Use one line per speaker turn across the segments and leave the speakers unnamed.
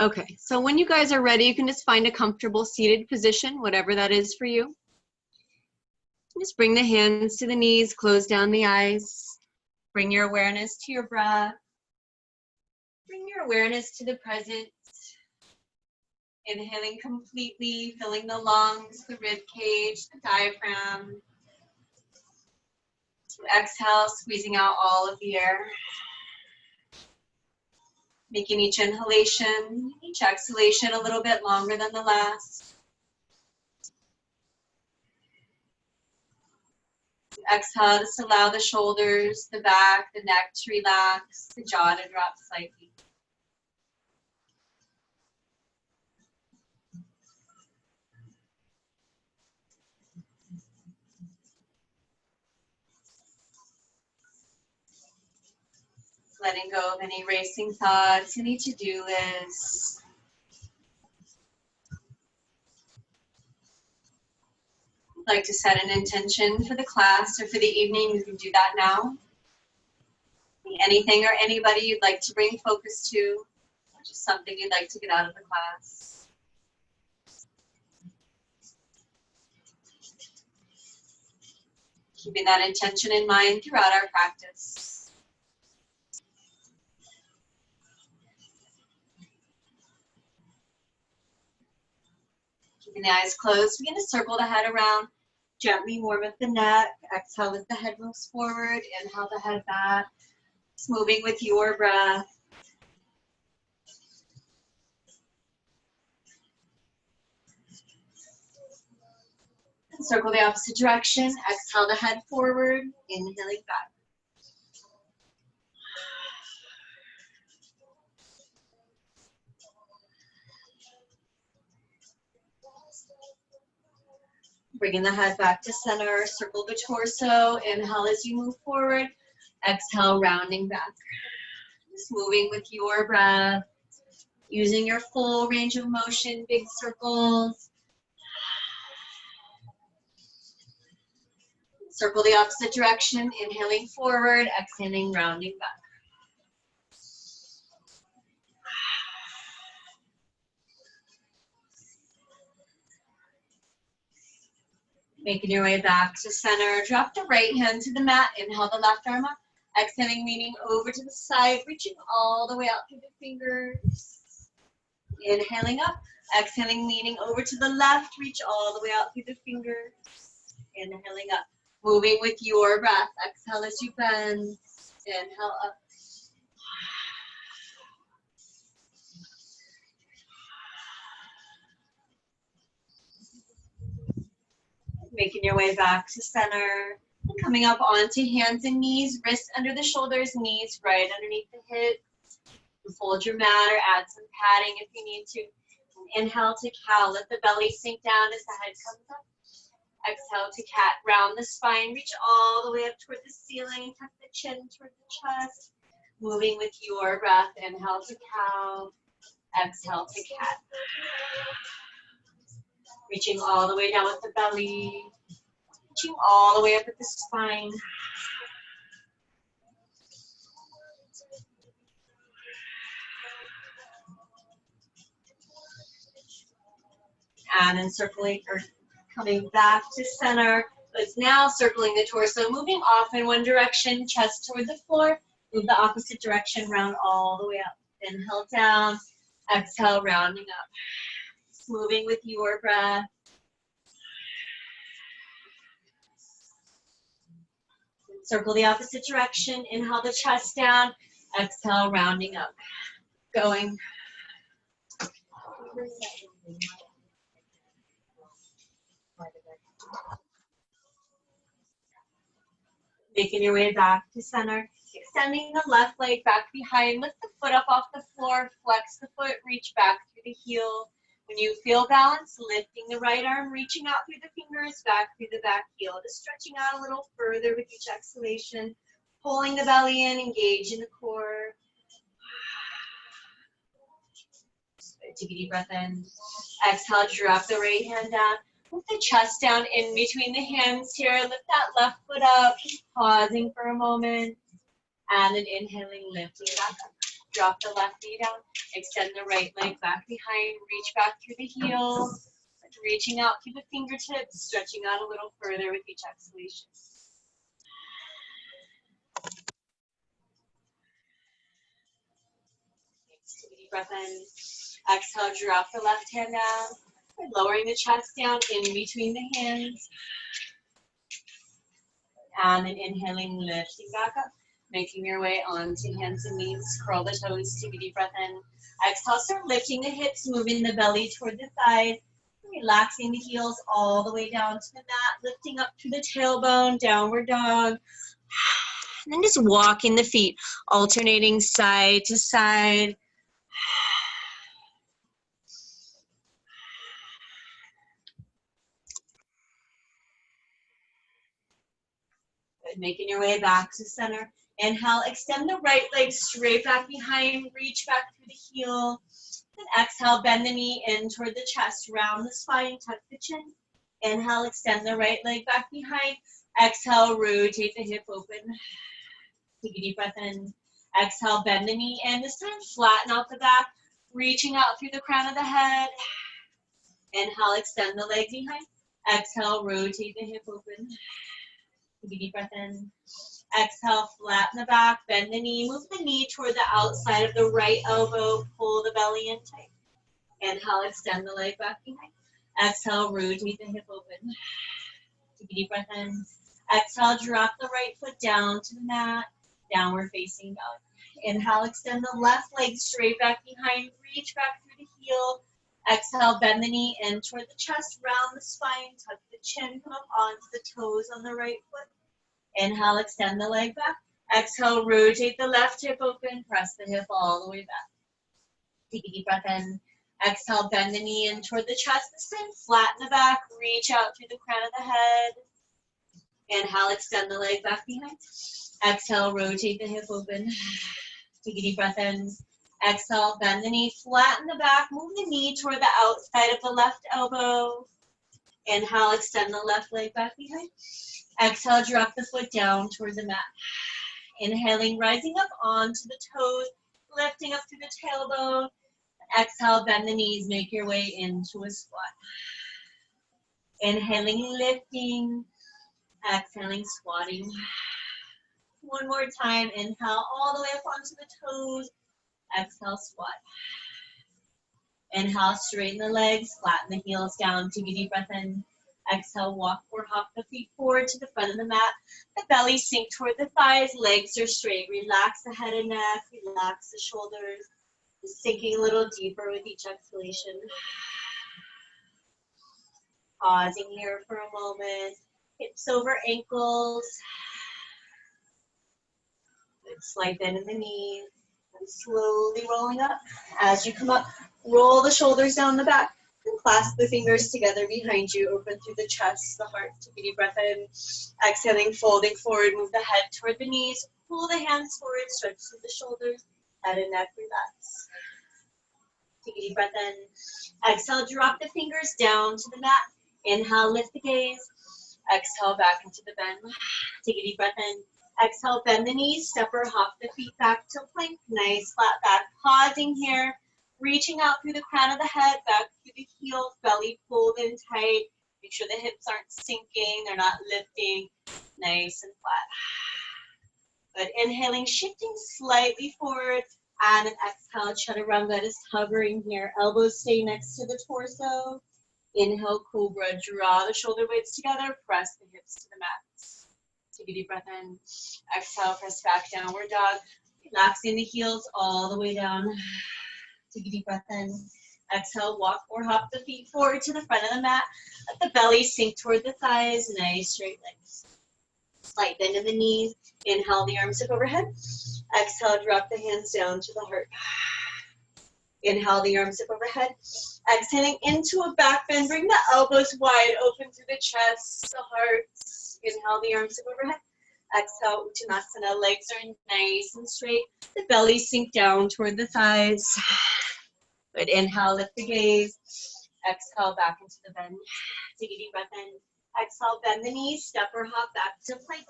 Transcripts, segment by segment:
Okay, so when you guys are ready, you can just find a comfortable seated position, whatever that is for you. Just bring the hands to the knees, close down the eyes. Bring your awareness to your breath. Bring your awareness to the present. Inhaling completely, filling the lungs, the rib cage, the diaphragm. Exhale, squeezing out all of the air. Making each inhalation, each exhalation a little bit longer than the last. Exhale, just allow the shoulders, the back, the neck to relax, the jaw to drop slightly. Letting go of any racing thoughts, any to-do lists. Like to set an intention for the class or for the evening, you can do that now. Anything or anybody you'd like to bring focus to, or just something you'd like to get out of the class. Keeping that intention in mind throughout our practice. Keeping the eyes closed, begin to circle the head around. Gently warm up the neck. Exhale as the head moves forward. Inhale the head back. Just moving with your breath. And circle the opposite direction. Exhale the head forward. Inhaling back. Bringing the head back to center. Circle the torso. Inhale as you move forward. Exhale, rounding back. Just moving with your breath. Using your full range of motion, big circles. Circle the opposite direction, inhaling forward, exhaling, rounding back. Making your way back to center. Drop the right hand to the mat. Inhale the left arm up. Exhaling, leaning over to the side, reaching all the way out through the fingers. Inhaling up. Exhaling, leaning over to the left. Reach all the way out through the fingers. Inhaling up. Moving with your breath. Exhale as you bend. Inhale up. Making your way back to center. And coming up onto hands and knees, wrists under the shoulders, knees right underneath the hips. Fold your mat or add some padding if you need to. Inhale to cow. Let the belly sink down as the head comes up. Exhale to cat. Round the spine. Reach all the way up toward the ceiling. Tuck the chin toward the chest. Moving with your breath. Inhale to cow. Exhale to cat. Reaching all the way down with the belly. Reaching all the way up at the spine. And then circling or coming back to center. It's now circling the torso, moving off in one direction, chest toward the floor. Move the opposite direction, round all the way up. Inhale down, exhale, rounding up. Moving with your breath. Circle the opposite direction. Inhale the chest down. Exhale, rounding up. Going. Making your way back to center. Extending the left leg back behind. Lift the foot up off the floor. Flex the foot. Reach back through the heel. When you feel balance, lifting the right arm, reaching out through the fingers, back through the back heel. Just stretching out a little further with each exhalation. Pulling the belly in, engage in the core. Take a deep breath in. Exhale, drop the right hand down. Put the chest down in between the hands here. Lift that left foot up. Pausing for a moment. And then inhaling, lifting it back up. Drop the left knee down. Extend the right leg back behind. Reach back through the heels. Reaching out through the fingertips. Stretching out a little further with each exhalation. Take a deep breath in. Exhale, drop the left hand down. Lowering the chest down in between the hands. And then inhaling, lifting back up. Making your way onto hands and knees. Curl the toes, take a deep breath in. Exhale, start lifting the hips, moving the belly toward the thighs. Relaxing the heels all the way down to the mat. Lifting up through the tailbone, downward dog. And then just walking the feet, alternating side to side. Good. Making your way back to center. Inhale, extend the right leg straight back behind, reach back through the heel. And exhale, bend the knee in toward the chest, round the spine, tuck the chin. Inhale, extend the right leg back behind. Exhale, rotate the hip open. Take a deep breath in. Exhale, bend the knee in. This time, flatten out the back, reaching out through the crown of the head. Inhale, extend the leg behind. Exhale, rotate the hip open. Take a deep breath in. Exhale, flatten the back, bend the knee, move the knee toward the outside of the right elbow, pull the belly in tight. Inhale, extend the leg back behind. Exhale, rotate the hip open. Take a deep breath in. Exhale, drop the right foot down to the mat, downward facing dog. Inhale, extend the left leg straight back behind, reach back through the heel. Exhale, bend the knee in toward the chest, round the spine, tuck the chin, come up onto the toes on the right foot. Inhale, extend the leg back. Exhale, rotate the left hip open, press the hip all the way back. Take a deep breath in. Exhale, bend the knee in toward the chest. This time, flatten the back, reach out through the crown of the head. Inhale, extend the leg back behind. Exhale, rotate the hip open. Take a deep breath in. Exhale, bend the knee, flatten the back, move the knee toward the outside of the left elbow. Inhale, extend the left leg back behind. Exhale, drop the foot down toward the mat. Inhaling, rising up onto the toes, lifting up through the tailbone. Exhale, bend the knees, make your way into a squat. Inhaling, lifting. Exhaling, squatting. One more time, inhale all the way up onto the toes. Exhale, squat. Inhale, straighten the legs, flatten the heels down, take a deep breath in. Exhale, walk or hop the feet forward to the front of the mat. The belly sink toward the thighs, legs are straight. Relax the head and neck, relax the shoulders. Sinking a little deeper with each exhalation. Pausing here for a moment. Hips over ankles. Slight bend in the knees. And slowly rolling up. As you come up, roll the shoulders down the back. And clasp the fingers together behind you. Open through the chest, the heart. Take a deep breath in. Exhaling, folding forward. Move the head toward the knees. Pull the hands forward. Stretch through the shoulders. Head and neck relax. Take a deep breath in. Exhale, drop the fingers down to the mat. Inhale, lift the gaze. Exhale, back into the bend. Take a deep breath in. Exhale, bend the knees, step or hop the feet back to plank. Nice flat back. Pausing here. Reaching out through the crown of the head, back through the heels, belly pulled in tight. Make sure the hips aren't sinking, they're not lifting. Nice and flat. Good. Inhaling, shifting slightly forward. And an exhale, chaturanga, just hovering here. Elbows stay next to the torso. Inhale, cobra. Draw the shoulder blades together. Press the hips to the mat. Take a deep breath in. Exhale, press back, downward dog. Relaxing the heels all the way down. Take a deep breath in. Exhale, walk or hop the feet forward to the front of the mat. Let the belly sink toward the thighs. Nice straight legs. Slight bend in the knees. Inhale, the arms up overhead. Exhale, drop the hands down to the heart. Inhale, the arms up overhead. Exhaling into a back bend. Bring the elbows wide open through the chest, the heart. Inhale, the arms up overhead. Exhale, Uttanasana. Legs are nice and straight. The belly sink down toward the thighs. Good. Inhale, lift the gaze. Exhale, back into the bend. Take a deep breath in. Exhale, bend the knees. Step or hop back to plank.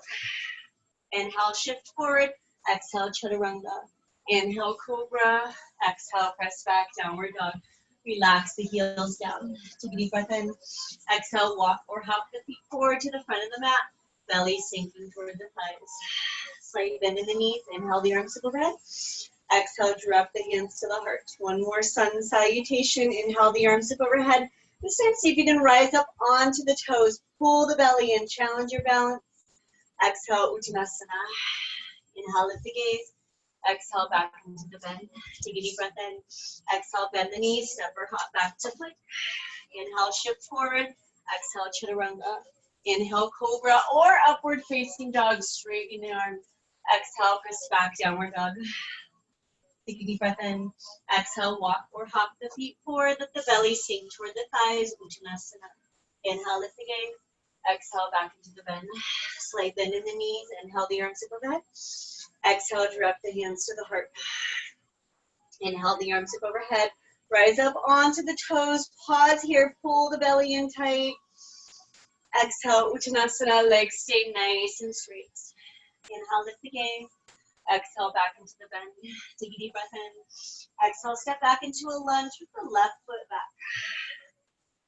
Inhale, shift forward. Exhale, chaturanga. Inhale, cobra. Exhale, press back, downward dog. Relax the heels down. Take a deep breath in. Exhale, walk or hop the feet forward to the front of the mat. Belly sinking toward the thighs. Slight bend in the knees. Inhale the arms up overhead. Exhale, drop the hands to the heart. One more sun salutation. Inhale the arms up overhead. This time, see if you can rise up onto the toes. Pull the belly in. Challenge your balance. Exhale, Uttanasana. Inhale, lift the gaze. Exhale, back into the bend. Take a deep breath in. Exhale, bend the knees. Step or hop back to plank. Inhale, shift forward. Exhale, chaturanga. Inhale, cobra or upward facing dog. Straighten the arms. Exhale, press back, downward dog. Take a deep breath in. Exhale, walk or hop the feet forward. Let the belly sink toward the thighs. Uttanasana. Inhale, lift the gaze. Exhale, back into the bend. Slight bend in the knees. Inhale the arms up overhead. Exhale, drop the hands to the heart. Inhale the arms up overhead. Rise up onto the toes. Pause here. Pull the belly in tight. Exhale, Uttanasana. Legs stay nice and straight. Inhale, lift the gaze. Exhale, back into the bend. Take a deep breath in. Exhale, step back into a lunge with the left foot back.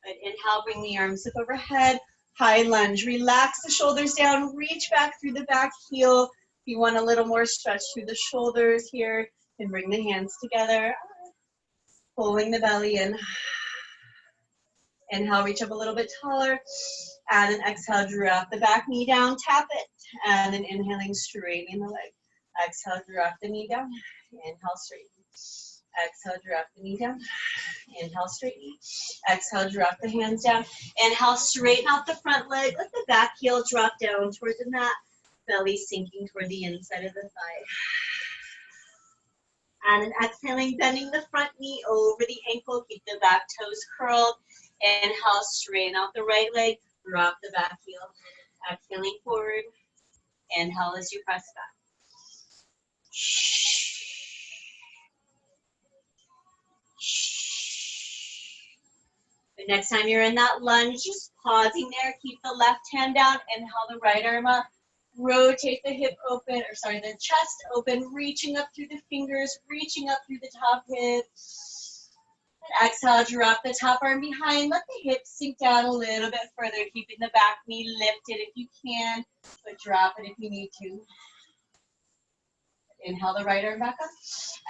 Good. Inhale, bring the arms up overhead. High lunge. Relax the shoulders down. Reach back through the back heel. If you want a little more stretch through the shoulders here, and bring the hands together. Pulling the belly in. Inhale, reach up a little bit taller. And then exhale, drop the back knee down. Tap it. And then inhaling, straightening the leg. Exhale, drop the knee down. Inhale, straighten. Exhale, drop the knee down. Inhale, straighten. Exhale, drop the hands down. Inhale, straighten out the front leg. Let the back heel drop down toward the mat. Belly sinking toward the inside of the thigh. And then exhaling, bending the front knee over the ankle. Keep the back toes curled. Inhale, straighten out the right leg. Drop the back heel. Exhaling forward. Inhale as you press back. The next time you're in that lunge, just pausing there. Keep the left hand down. Inhale the right arm up. Rotate the hip open, or sorry, the chest open, reaching up through the fingers, reaching up through the top hip. And exhale, drop the top arm behind. Let the hips sink down a little bit further, keeping the back knee lifted if you can, but drop it if you need to. Inhale the right arm back up.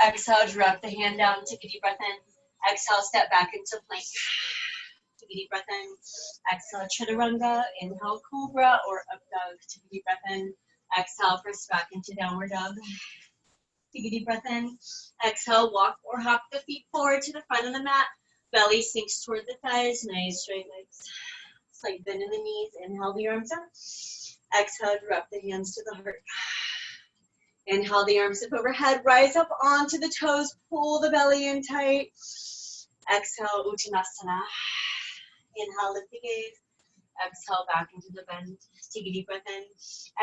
Exhale, drop the hand down. Take a deep breath in. Exhale, step back into plank. Take a deep breath in. Exhale, chaturanga. Inhale, cobra or up dog. Take a deep breath in. Exhale, press back into downward dog. Take a deep breath in. Exhale, walk or hop the feet forward to the front of the mat. Belly sinks toward the thighs. Nice straight legs. Slight bend in the knees. Inhale the arms up. Exhale, drop the hands to the heart. Inhale the arms up overhead. Rise up onto the toes. Pull the belly in tight. Exhale, Uttanasana. Inhale, lift the gaze. Exhale, back into the bend. Take a deep breath in.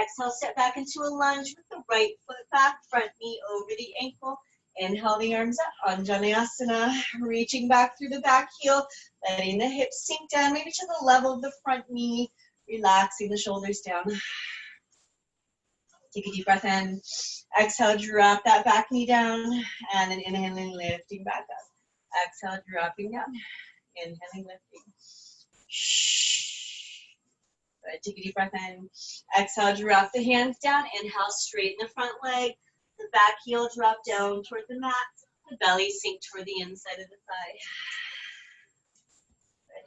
Exhale, step back into a lunge with the right foot back, front knee over the ankle. Inhale the arms up, Anjaneyasana. Reaching back through the back heel, letting the hips sink down, maybe to the level of the front knee. Relaxing the shoulders down. Take a deep breath in. Exhale, drop that back knee down. And then inhaling, lifting back up. Exhale, dropping down. Inhaling, lifting. Good. Take a deep breath in. Exhale, drop the hands down. Inhale, straighten the front leg. The back heel drop down toward the mat. The belly sink toward the inside of the thigh.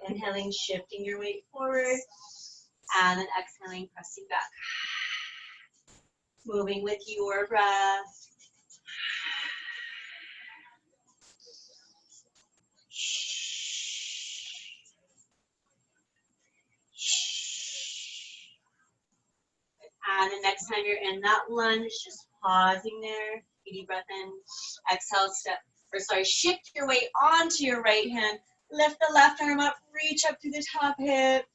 Good. Inhaling, shifting your weight forward. And then exhaling, pressing back. Moving with your breath. And the next time you're in that lunge, just pausing there. Deep breath in. Exhale, shift your weight onto your right hand. Lift the left arm up, reach up to the top hip.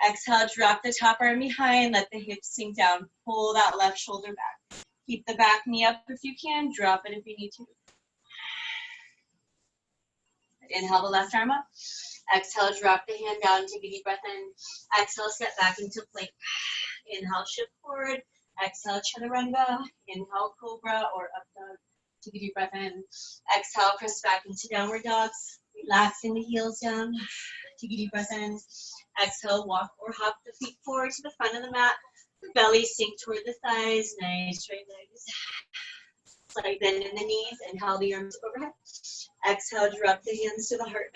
Exhale, drop the top arm behind. Let the hips sink down. Pull that left shoulder back. Keep the back knee up if you can. Drop it if you need to. Inhale the left arm up. Exhale, drop the hand down. Take a deep breath in. Exhale, step back into plank. Inhale, shift forward. Exhale, chaturanga. Inhale, cobra or up dog. Take a deep breath in. Exhale, press back into downward dogs. Relaxing the heels down. Take a deep breath in. Exhale, walk or hop the feet forward to the front of the mat. The belly sink toward the thighs. Nice straight legs. Slight bend in the knees. Inhale the arms up overhead. Exhale, drop the hands to the heart.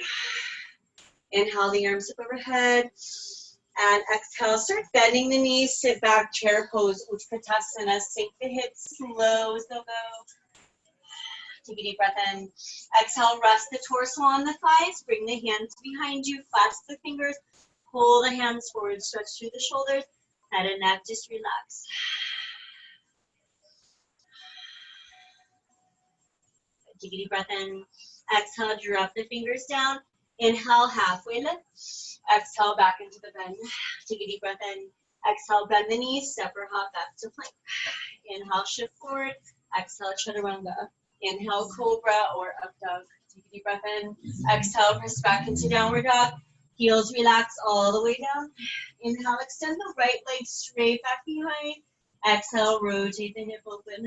Inhale the arms up overhead. And exhale, start bending the knees, sit back, chair pose, Utkatasana. Sink the hips, low as they'll go. Take a deep breath in. Exhale, rest the torso on the thighs. Bring the hands behind you, clasp the fingers. Pull the hands forward, stretch through the shoulders. Head and neck, just relax. Take a deep breath in. Exhale, drop the fingers down. Inhale, halfway lift. Exhale, back into the bend. Take a deep breath in. Exhale, bend the knees, step or hop back to plank. Inhale, shift forward. Exhale, chaturanga. Inhale, cobra or up dog. Take a deep breath in. Exhale, press back into downward dog. Heels relax all the way down. Inhale, extend the right leg straight back behind. Exhale, rotate the hip open.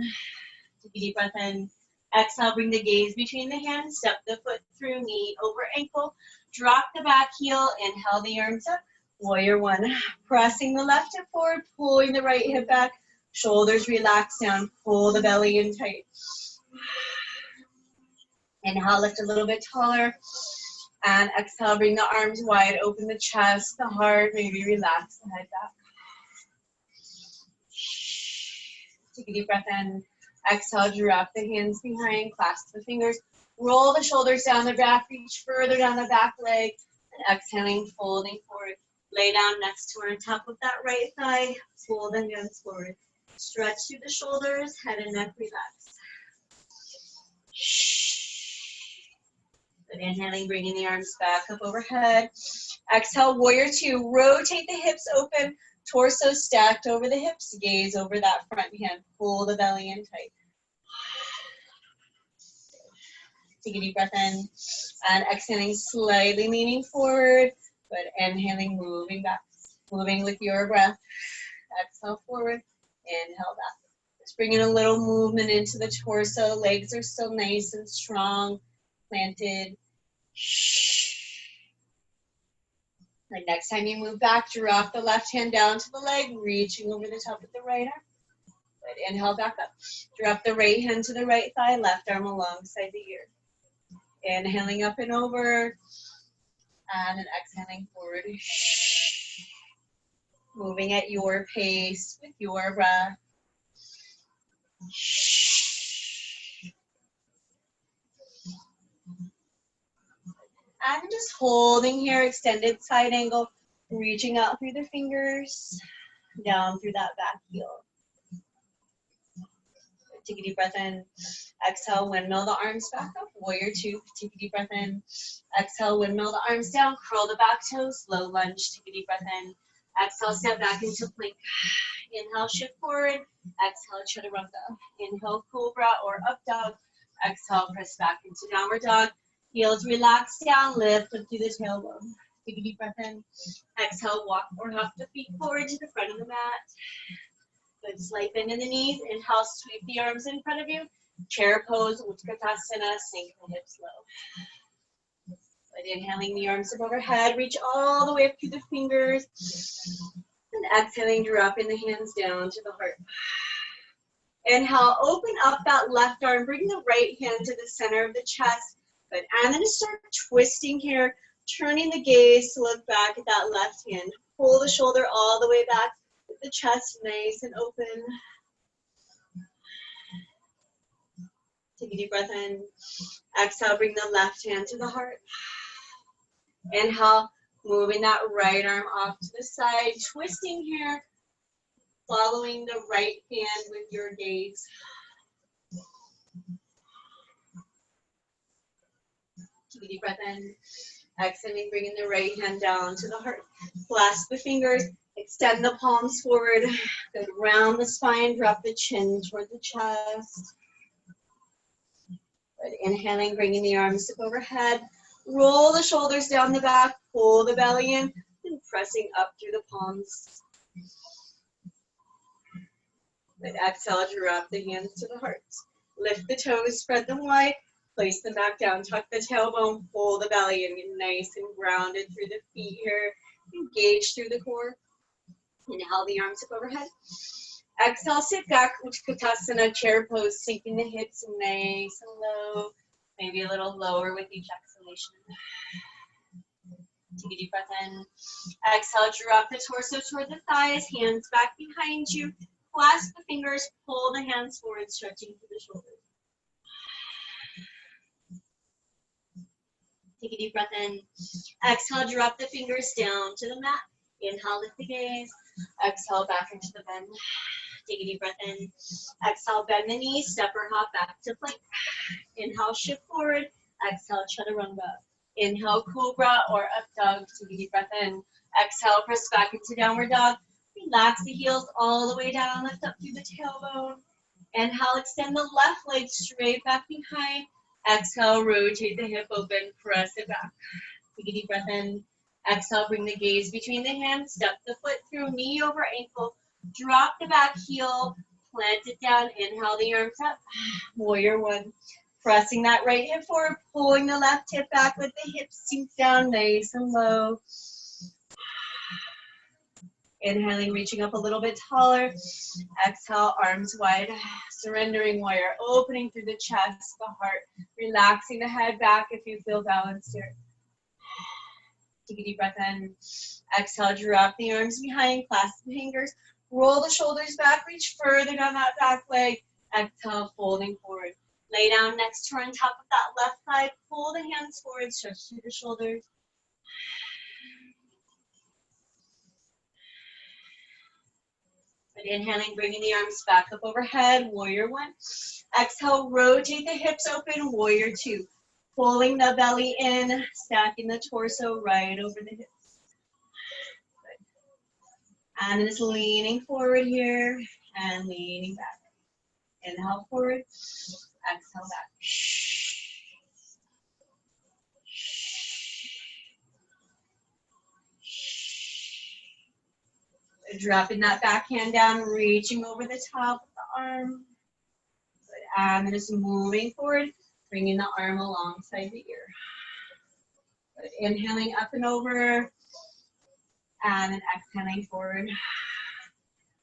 Take a deep breath in. Exhale, bring the gaze between the hands. Step the foot through, knee over ankle. Drop the back heel. Inhale the arms up. Warrior one. Pressing the left hip forward, pulling the right hip back. Shoulders relax down. Pull the belly in tight. Inhale, lift a little bit taller. And exhale, bring the arms wide. Open the chest, the heart. Maybe relax the head back. Take a deep breath in. Exhale, drop the hands behind, clasp the fingers, roll the shoulders down the back, reach further down the back leg, and exhaling, folding forward. Lay down next to or on top of that right thigh, pull the hands forward. Stretch through the shoulders, head and neck relax. Good, inhaling, bringing the arms back up overhead. Exhale, warrior two, rotate the hips open, torso stacked over the hips, gaze over that front hand, pull the belly in tight. Take a deep breath in, and exhaling, slightly leaning forward, but inhaling, moving back, moving with your breath. Exhale forward, inhale back. Just bring in a little movement into the torso, legs are still nice and strong, planted. And next time you move back, drop the left hand down to the leg, reaching over the top of the right arm. Good, inhale back up. Drop the right hand to the right thigh, left arm alongside the ear. Inhaling up and over, and then exhaling forward. Moving at your pace with your breath. And just holding here, extended side angle, reaching out through the fingers, down through that back heel. Take a deep breath in. Exhale, windmill the arms back up. Warrior two, take a deep breath in. Exhale, windmill the arms down. Curl the back toes. Low lunge, take a deep breath in. Exhale, step back into plank. Inhale, shift forward. Exhale, chaturanga. Inhale, cobra or up dog. Exhale, press back into downward dog. Heels relax down, lift up through the tailbone. Take a deep breath in. Exhale, walk or hop the feet forward to the front of the mat. Good, slight bend in the knees. Inhale, sweep the arms in front of you. Chair pose, Utkatasana, sink the hips low. Good, inhaling the arms up overhead, reach all the way up through the fingers. And exhaling, dropping the hands down to the heart. Inhale, open up that left arm, bring the right hand to the center of the chest. Good, and then start twisting here, turning the gaze to look back at that left hand. Pull the shoulder all the way back. The chest nice and open. Take a deep breath in. Exhale, bring the left hand to the heart. Inhale, moving that right arm off to the side, twisting here, following the right hand with your gaze. Take a deep breath in. Exhaling, bringing the right hand down to the heart. Clasp the fingers. Extend the palms forward. Good. Round the spine. Drop the chin toward the chest. Good. Inhaling, bringing the arms up overhead. Roll the shoulders down the back. Pull the belly in. And pressing up through the palms. Good. Exhale, drop the hands to the heart. Lift the toes, spread them wide. Place them back down. Tuck the tailbone, pull the belly in. Get nice and grounded through the feet here. Engage through the core. Inhale the arms up overhead. Exhale, sit back, Utkatasana, chair pose, sinking the hips nice and low. Maybe a little lower with each exhalation. Take a deep breath in. Exhale, drop the torso toward the thighs, hands back behind you. Clasp the fingers, pull the hands forward, stretching through the shoulders. Take a deep breath in. Exhale, drop the fingers down to the mat. Inhale, lift the gaze. Exhale, back into the bend. Take a deep breath in. Exhale, bend the knees, step or hop back to plank. Inhale, shift forward. Exhale, chaturanga. Inhale, cobra or up dog. Take a deep breath in. Exhale, press back into downward dog. Relax the heels all the way down. Lift up through the tailbone. Inhale, extend the left leg straight back behind. Exhale, rotate the hip open. Press it back. Take a deep breath in. Exhale, bring the gaze between the hands. Step the foot through, knee over ankle. Drop the back heel. Plant it down. Inhale the arms up. Warrior one. Pressing that right hip forward, pulling the left hip back with the hips sink down nice and low. Inhaling, reaching up a little bit taller. Exhale, arms wide. Surrendering warrior, opening through the chest, the heart. Relaxing the head back if you feel balanced here. Take a deep breath in. Exhale, drop the arms behind, clasp the fingers. Roll the shoulders back, reach further down that back leg. Exhale, folding forward. Lay down next to or on top of that left thigh. Pull the hands forward, stretch through the shoulders. But inhaling, bringing the arms back up overhead, warrior one. Exhale, rotate the hips open, warrior two. Pulling the belly in, stacking the torso right over the hips. Good. And just leaning forward here and leaning back. Inhale forward, exhale back. Dropping that back hand down, reaching over the top of the arm. Good. And just moving forward, bringing the arm alongside the ear. Good. Inhaling up and over, and then exhaling forward.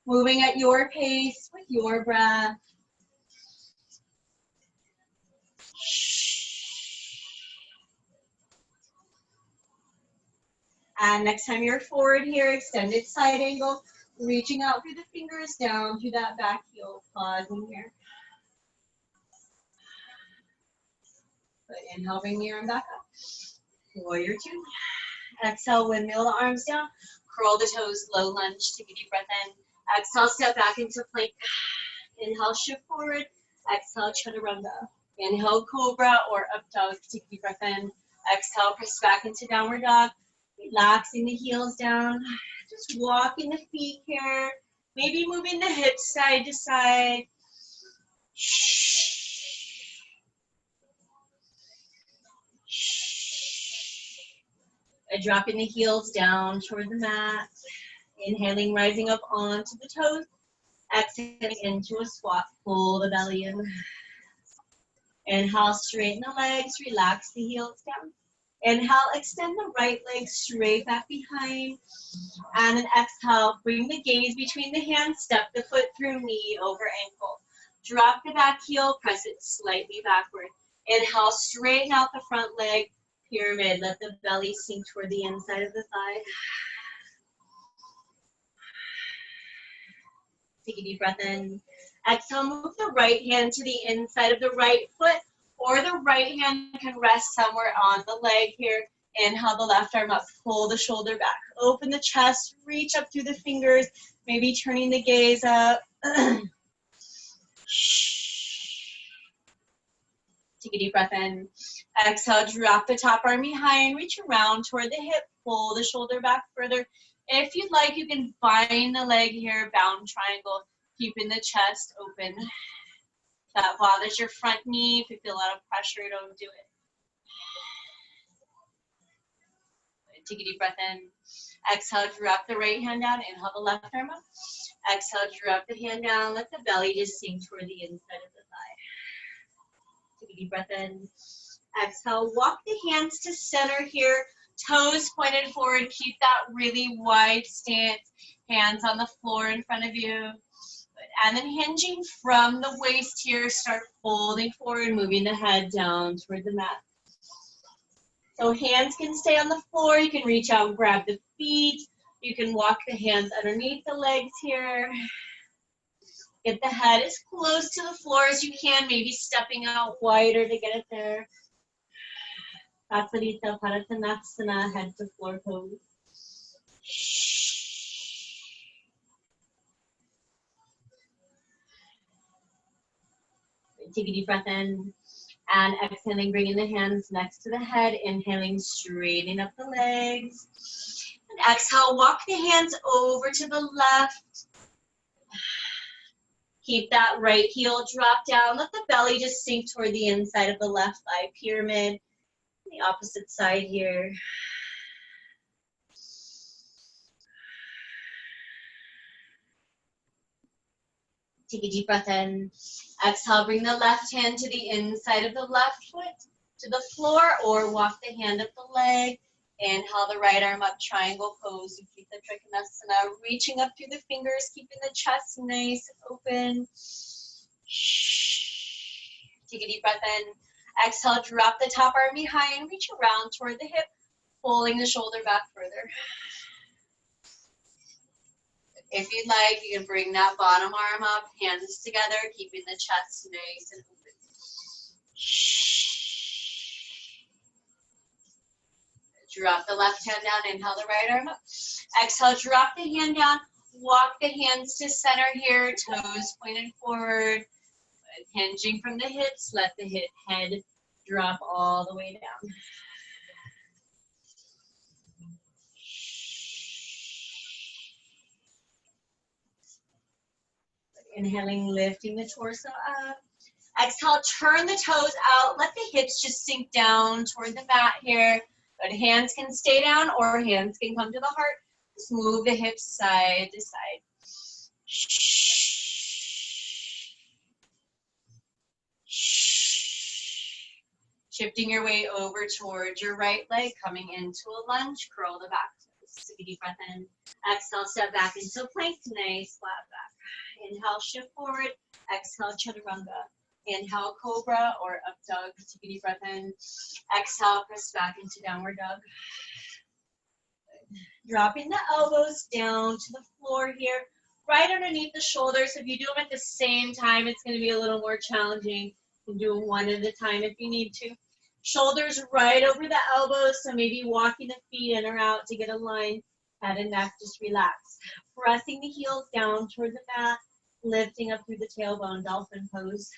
Moving at your pace with your breath. And next time you're forward here, extended side angle, reaching out through the fingers down through that back heel, pausing here. Good. Inhale, bring the arm back up. Warrior two. Exhale, windmill the arms down. Curl the toes, low lunge. Take a deep breath in. Exhale, step back into plank. Inhale, shift forward. Exhale, chaturanga. Inhale, cobra or up dog. Take a deep breath in. Exhale, press back into downward dog. Relaxing the heels down. Just walking the feet here. Maybe moving the hips side to side. Dropping the heels down toward the mat. Inhaling, rising up onto the toes. Exhaling into a squat. Pull the belly in. Inhale, straighten the legs. Relax the heels down. Inhale, extend the right leg straight back behind. And then exhale, bring the gaze between the hands. Step the foot through, knee over ankle. Drop the back heel, press it slightly backward. Inhale, straighten out the front leg. Pyramid, let the belly sink toward the inside of the thigh. Take a deep breath in. Exhale, move the right hand to the inside of the right foot, or the right hand can rest somewhere on the leg here. Inhale the left arm up, pull the shoulder back. Open the chest, reach up through the fingers, maybe turning the gaze up. Take a deep breath in. Exhale, drop the top arm behind, reach around toward the hip, pull the shoulder back further. If you'd like, you can bind the leg here, bound triangle, keeping the chest open. If that bothers your front knee, if you feel a lot of pressure, don't do it. Take a deep breath in. Exhale, drop the right hand down, inhale the left arm up. Exhale, drop the hand down, let the belly just sink toward the inside of the thigh. a deep breath in. Exhale, walk the hands to center here. Toes pointed forward. Keep that really wide stance. Hands on the floor in front of you. And then hinging from the waist here, start folding forward, moving the head down toward the mat. So hands can stay on the floor. You can reach out and grab the feet. You can walk the hands underneath the legs here. Get the head as close to the floor as you can, maybe stepping out wider to get it there. Pasalita Padottanasana, head to floor pose. Take a deep breath in. And exhaling, bringing the hands next to the head. Inhaling, straightening up the legs. And exhale, walk the hands over to the left. Keep that right heel drop down. Let the belly just sink toward the inside of the left thigh pyramid. The opposite side here. Take a deep breath in. Exhale, bring the left hand to the inside of the left foot to the floor, or walk the hand up the leg. Inhale the right arm up, triangle pose. You keep the Trikonasana, reaching up through the fingers, keeping the chest nice and open. Take a deep breath in. Exhale, drop the top arm behind, reach around toward the hip, pulling the shoulder back further. If you'd like, you can bring that bottom arm up, hands together, keeping the chest nice and open. Drop the left hand down, inhale the right arm up. Exhale, drop the hand down, walk the hands to center here, toes pointed forward. Hinging from the hips, let the head drop all the way down. Inhaling, lifting the torso up. Exhale, turn the toes out. Let the hips just sink down toward the mat here. But hands can stay down or hands can come to the heart. Just move the hips side to side. Shifting your way over towards your right leg, coming into a lunge, curl the back toes. Take a deep breath in. Exhale, step back into plank, nice flat back. Inhale, shift forward. Exhale, chaturanga. Inhale, cobra or up dog. Take a deep breath in. Exhale, press back into downward dog. Dropping the elbows down to the floor here, right underneath the shoulders. If you do them at the same time, it's going to be a little more challenging. You can do them one at a time if you need to. Shoulders right over the elbows, so maybe walking the feet in or out to get a line. Head and neck just relax. Pressing the heels down toward the mat, lifting up through the tailbone, dolphin pose.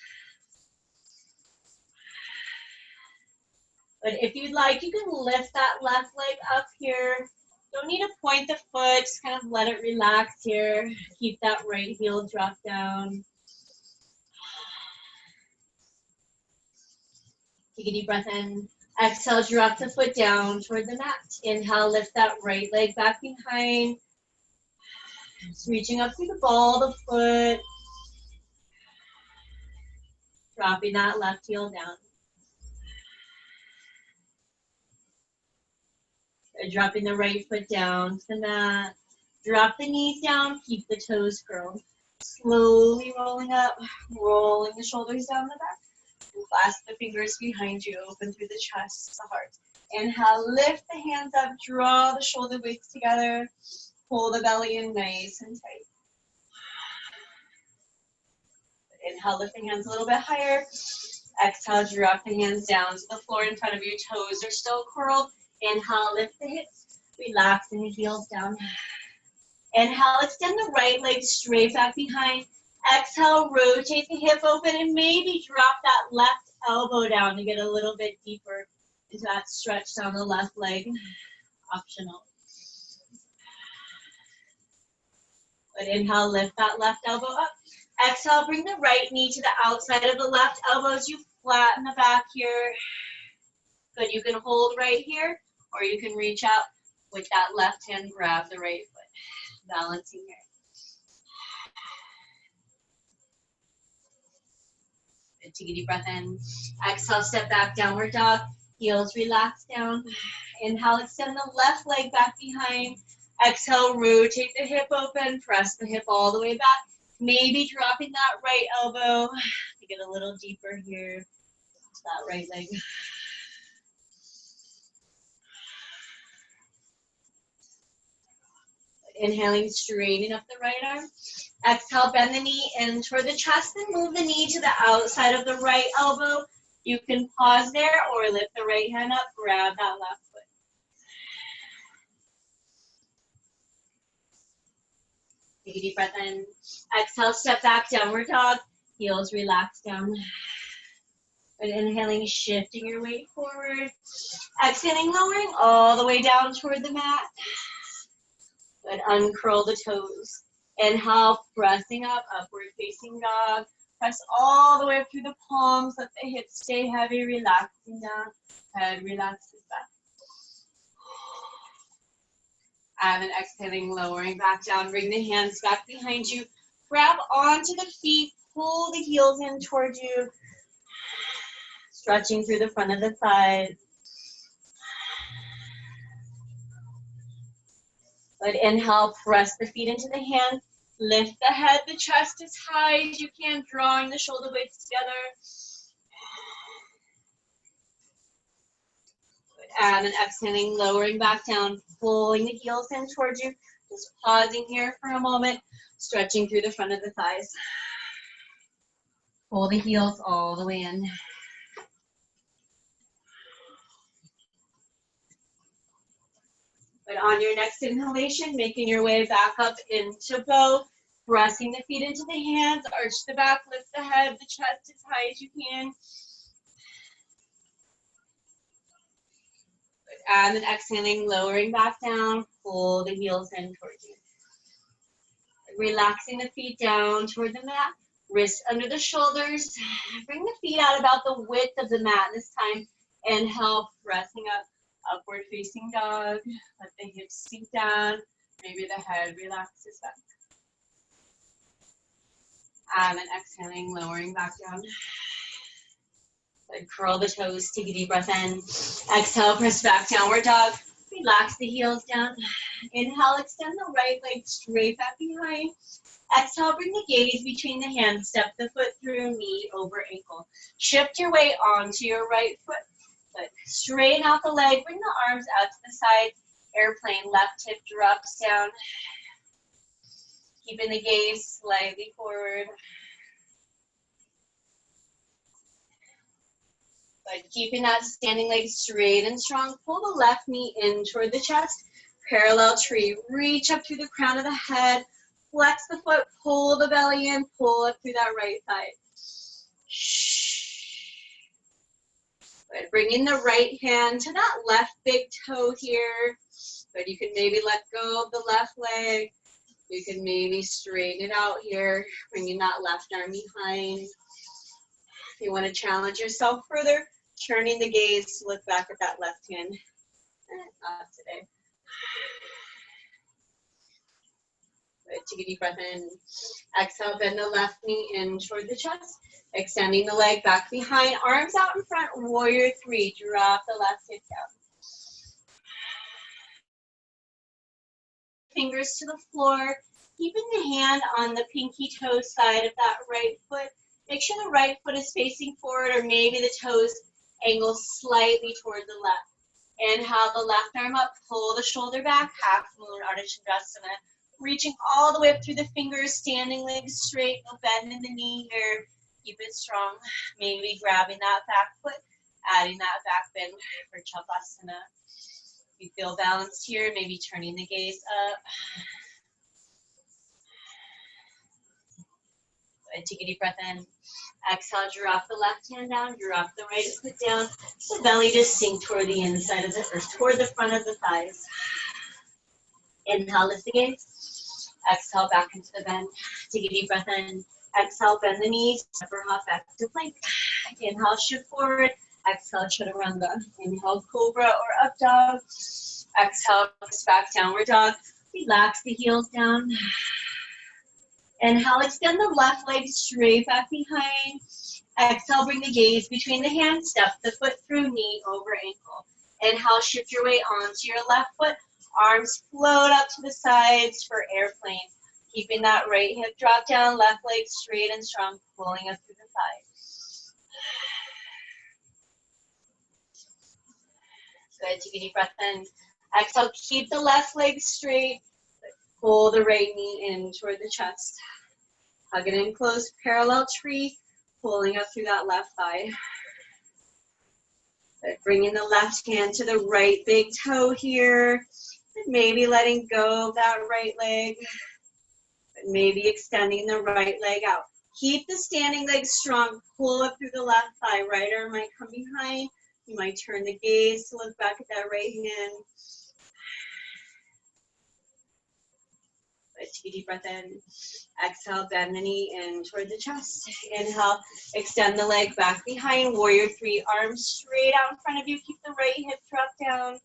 But if you'd like, you can lift that left leg up here. Don't need to point the foot, just kind of let it relax here. Keep that right heel drop down. Take a deep breath in. Exhale, drop the foot down toward the mat. Inhale, lift that right leg back behind. Just reaching up through the ball of the foot. Dropping that left heel down. Dropping the right foot down to the mat. Drop the knees down, keep the toes curled. Slowly rolling up, rolling the shoulders down the back. Clasp the fingers behind you, open through the chest, the heart. Inhale, lift the hands up, draw the shoulder blades together. Pull the belly in nice and tight. Inhale, lift the hands a little bit higher. Exhale, drop the hands down to the floor in front of you. Toes are still curled. Inhale, lift the hips. Relax and the heels down. Inhale, extend the right leg straight back behind. Exhale, rotate the hip open and maybe drop that left elbow down to get a little bit deeper into that stretch down the left leg. Optional. But inhale, lift that left elbow up. Exhale, bring the right knee to the outside of the left elbow as you flatten the back here. Good, you can hold right here or you can reach out with that left hand, grab the right foot. Balancing here. Good. Take a deep breath in. Exhale, step back, downward dog. Heels relax down. Inhale, extend the left leg back behind. Exhale, rotate the hip open. Press the hip all the way back. Maybe dropping that right elbow to get a little deeper here. That right leg. Inhaling, straightening up the right arm. Exhale, bend the knee in toward the chest and move the knee to the outside of the right elbow. You can pause there or lift the right hand up, grab that left foot. Take a deep breath in. Exhale, step back, downward dog. Heels relax down. And inhaling, shifting your weight forward. Exhaling, lowering all the way down toward the mat. Good. Uncurl the toes. Inhale, pressing up, upward facing dog. Press all the way up through the palms. Let the hips stay heavy, relaxing down. Head relaxes back. And then exhaling, lowering back down. Bring the hands back behind you. Grab onto the feet. Pull the heels in towards you. Stretching through the front of the thighs. Good. Inhale, press the feet into the hands. Lift the head, the chest as high as you can, drawing the shoulder blades together. Good. And then exhaling, lowering back down, pulling the heels in towards you. Just pausing here for a moment, stretching through the front of the thighs. Pull the heels all the way in. But on your next inhalation, making your way back up into bow, pressing the feet into the hands, arch the back, lift the head, the chest as high as you can. Good. And then exhaling, lowering back down, pull the heels in towards you. Relaxing the feet down toward the mat, wrists under the shoulders. Bring the feet out about the width of the mat this time. Inhale, pressing up. Upward facing dog. Let the hips sink down. Maybe the head relaxes back. And then exhaling, lowering back down. Good. Curl the toes. Take a deep breath in. Exhale, press back, downward dog. Relax the heels down. Inhale, extend the right leg straight back behind. Exhale, bring the gaze between the hands. Step the foot through, knee over ankle. Shift your weight onto your right foot. Good. Straighten out the leg, bring the arms out to the side. Airplane, left hip drops down. Keeping the gaze slightly forward. Good. Keeping that standing leg straight and strong. Pull the left knee in toward the chest. Parallel tree. Reach up through the crown of the head. Flex the foot, pull the belly in, pull up through that right thigh. Good. Bringing the right hand to that left big toe here. Good. You can maybe let go of the left leg. You can maybe straighten it out here, bringing that left arm behind. If you want to challenge yourself further, turning the gaze to look back at that left hand. Not today. Good. Take a deep breath in. Exhale, bend the left knee in toward the chest. Extending the leg back behind, arms out in front, warrior three. Drop the left hip down. Fingers to the floor, keeping the hand on the pinky toe side of that right foot. Make sure the right foot is facing forward, or maybe the toes angle slightly toward the left. Inhale the left arm up, pull the shoulder back, half moon, Ardha Chandrasana. Reaching all the way up through the fingers, standing legs straight, no bend in the knee here. Keep it strong. Maybe grabbing that back foot, adding that back bend for Chavasana. If you feel balanced here, maybe turning the gaze up. Good. Take a deep breath in. Exhale, drop the left hand down, drop the right foot down. The belly just sink toward the inside of the earth, toward the front of the thighs. Inhale, lift the gaze. Exhale, back into the bend. Take a deep breath in. Exhale, bend the knees, upper hop back to plank. Inhale, shift forward. Exhale, chaturanga. Inhale, cobra or up dog. Exhale, press back, downward dog. Relax the heels down. Inhale, extend the left leg straight back behind. Exhale, bring the gaze between the hands, step the foot through, knee over ankle. Inhale, shift your weight onto your left foot. Arms float up to the sides for airplane. Keeping that right hip drop down, left leg straight and strong, pulling up through the thighs. Good, take a deep breath in. Exhale, keep the left leg straight. Pull the right knee in toward the chest. Hug it in close, parallel tree, pulling up through that left thigh. Good. Bringing the left hand to the right big toe here. And maybe letting go of that right leg. But maybe extending the right leg out. Keep the standing leg strong. Pull up through the left thigh. Right arm might come behind. You might turn the gaze to look back at that right hand. Take a deep breath in. Exhale, bend the knee in toward the chest. Inhale, extend the leg back behind. Warrior three, arms straight out in front of you. Keep the right hip drop down.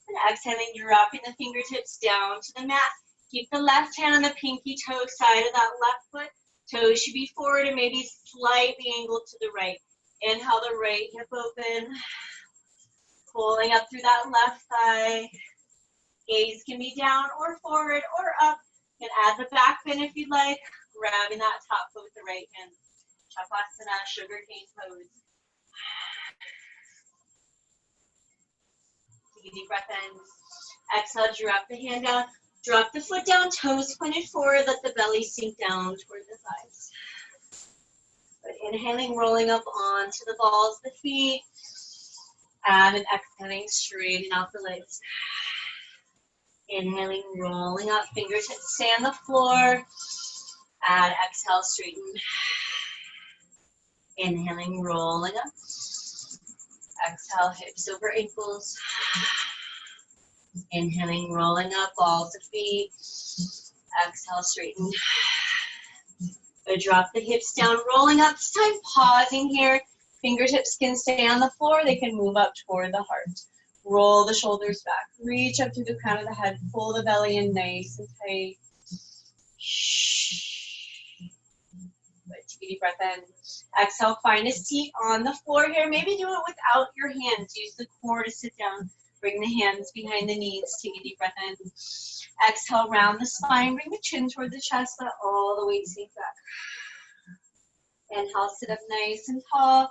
And exhaling, dropping the fingertips down to the mat. Keep the left hand on the pinky toe side of that left foot. Toes should be forward and maybe slightly angled to the right. Inhale, the right hip open. Pulling up through that left thigh. Gaze can be down or forward or up. You can add the back bend if you'd like. Grabbing that top foot with the right hand. Shavasana, sugar cane pose. Take a deep breath in. Exhale, drop the hand down. Drop the foot down, toes pointed forward. Let the belly sink down toward the thighs. But inhaling, rolling up onto the balls of the feet. And exhaling, straighten out the legs. Inhaling, rolling up, fingertips stay on the floor. And exhale, straighten. Inhaling, rolling up. Exhale, hips over ankles. Inhaling, rolling up, balls of feet. Exhale, straighten. Drop the hips down, rolling up. This time, pausing here. Fingertips can stay on the floor. They can move up toward the heart. Roll the shoulders back. Reach up through the crown of the head. Pull the belly in nice and tight. Good. Take a deep breath in. Exhale, find a seat on the floor here. Maybe do it without your hands. Use the core to sit down. Bring the hands behind the knees. Take a deep breath in. Exhale, round the spine. Bring the chin toward the chest. Let all the weight sink back. Inhale, sit up nice and tall.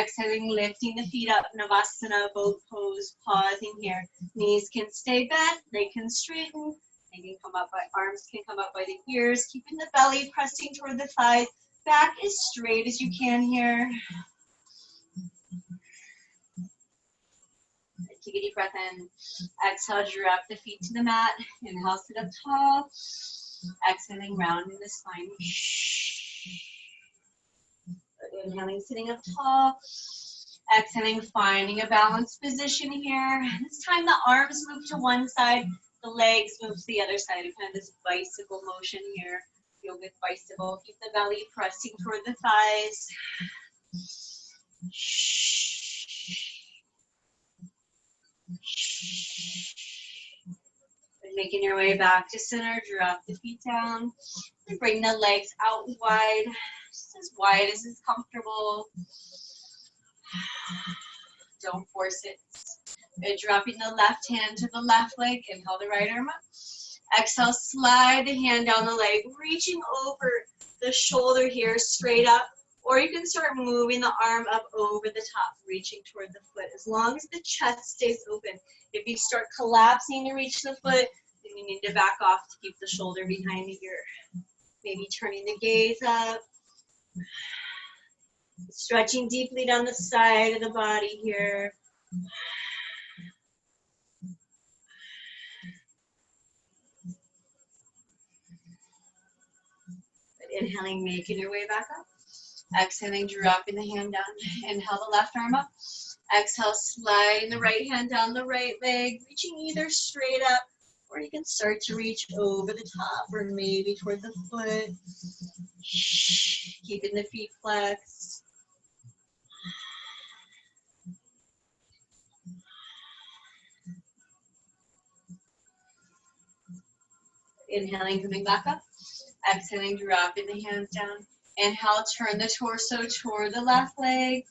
Exhaling, lifting the feet up. Navasana, boat pose. Pausing here. Knees can stay bent. They can straighten. They can come up by arms. Can come up by the ears. Keeping the belly pressing toward the thighs. Back as straight as you can here. Take a deep breath in. Exhale, drop the feet to the mat. Inhale, sit up tall. Exhaling, rounding the spine. Inhaling, sitting up tall. Exhaling, finding a balanced position here. This time the arms move to one side, the legs move to the other side. Kind of this bicycle motion here. Yogic bicycle. Keep the belly pressing toward the thighs. Making your way back to center, drop the feet down, and bring the legs out wide, just as wide as is comfortable. Don't force it. Good. Dropping the left hand to the left leg, inhale the right arm up. Exhale, slide the hand down the leg, reaching over the shoulder here, straight up. Or you can start moving the arm up over the top, reaching toward the foot, as long as the chest stays open. If you start collapsing to reach the foot, then you need to back off to keep the shoulder behind the ear. Maybe turning the gaze up. Stretching deeply down the side of the body here. Inhaling, making your way back up. Exhaling, dropping the hand down. Inhale the left arm up. Exhale, sliding the right hand down the right leg, reaching either straight up, or you can start to reach over the top or maybe toward the foot. Keeping the feet flexed. Inhaling, coming back up. Exhaling, dropping the hands down. Inhale, turn the torso toward the left leg.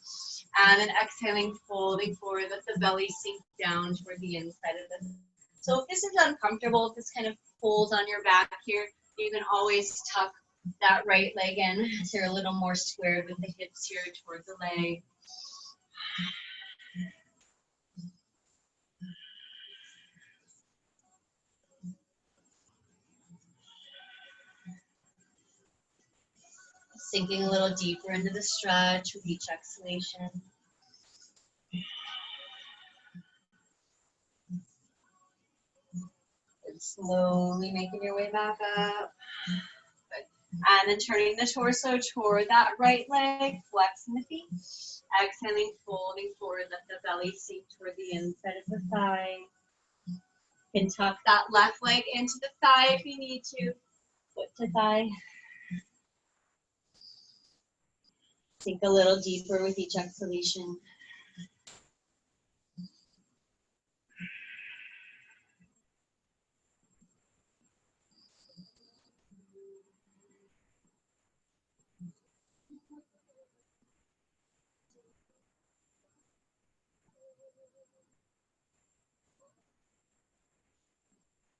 And then exhaling, folding forward, let the belly sink down toward the inside of the. So if this is uncomfortable, if this kind of pulls on your back here, you can always tuck that right leg in so you're a little more squared with the hips here toward the leg. Sinking a little deeper into the stretch with each exhalation. And slowly making your way back up. Good. And then turning the torso toward that right leg, flexing the feet. Exhaling, folding forward, let the belly sink toward the inside of the thigh. You can tuck that left leg into the thigh if you need to. Foot to thigh. Sink a little deeper with each exhalation.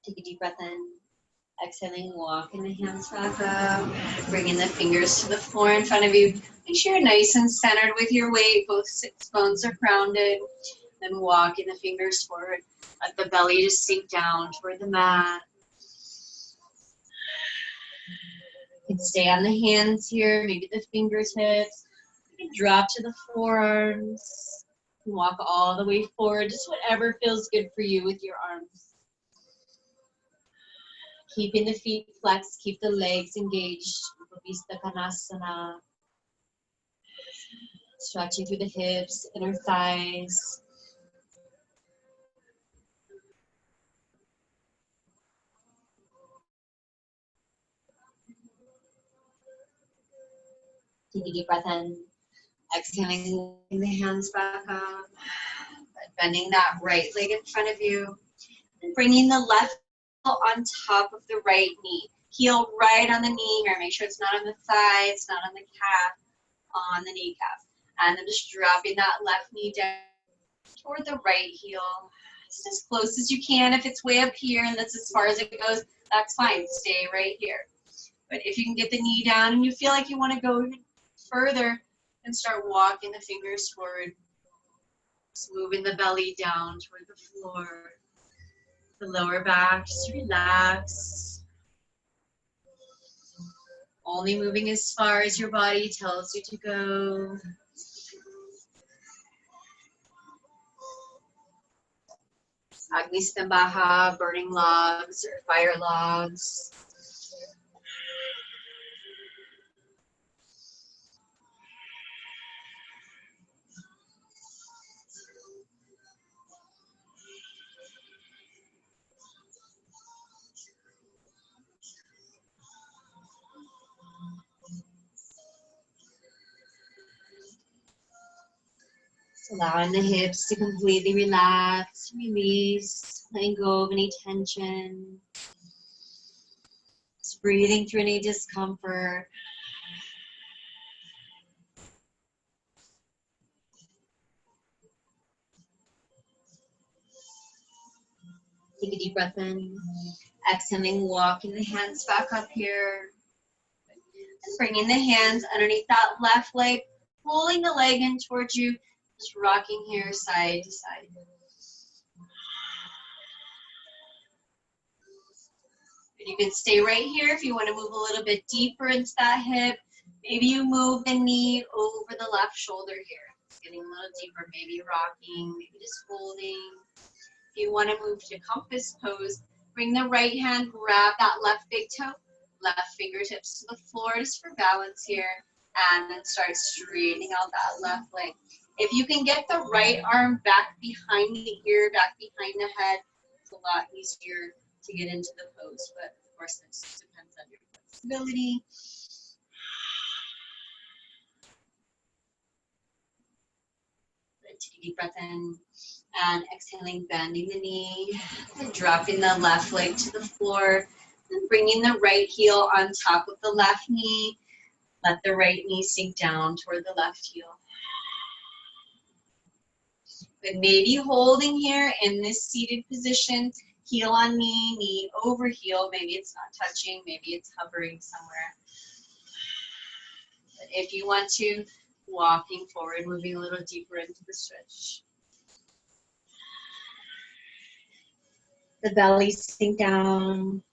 Take a deep breath in. Exhaling, walking the hands back up. Bringing the fingers to the floor in front of you. Make sure you're nice and centered with your weight. Both sits bones are grounded. Then walking the fingers forward. Let the belly just sink down toward the mat. You can stay on the hands here, maybe the fingertips. You can drop to the forearms. You can walk all the way forward, just whatever feels good for you with your arms. Keeping the feet flexed, keep the legs engaged. Upavista Konasana. Stretching through the hips, inner thighs. Take a deep breath in. Exhaling the hands back up. Bending that right leg in front of you. And bringing the left on top of the right knee. Heel right on the knee here. Make sure it's not on the thigh, it's not on the calf, on the kneecap. And then just dropping that left knee down toward the right heel. Just as close as you can. If it's way up here and that's as far as it goes, that's fine. Stay right here. But if you can get the knee down and you feel like you want to go further, then start walking the fingers forward. Just moving the belly down toward the floor. The lower back, just relax. Only moving as far as your body tells you to go. Agni Stambaha, burning logs or fire logs. Allowing the hips to completely relax, release, letting go of any tension. Just breathing through any discomfort. Take a deep breath in. Exhaling, walking the hands back up here. And bringing the hands underneath that left leg, pulling the leg in towards you. Just rocking here side to side. You can stay right here if you want to move a little bit deeper into that hip. Maybe you move the knee over the left shoulder here. It's getting a little deeper, maybe rocking, maybe just holding. If you want to move to compass pose, bring the right hand, grab that left big toe, left fingertips to the floor just for balance here. And then start straightening out that left leg. If you can get the right arm back behind the ear, back behind the head, it's a lot easier to get into the pose, but of course this depends on your flexibility. Take a deep breath in and exhaling, bending the knee, and dropping the left leg to the floor, and bringing the right heel on top of the left knee. Let the right knee sink down toward the left heel. But maybe holding here in this seated position, heel on knee, knee over heel. Maybe it's not touching, maybe it's hovering somewhere. But if you want to, walking forward, moving a little deeper into the stretch. The belly sink down.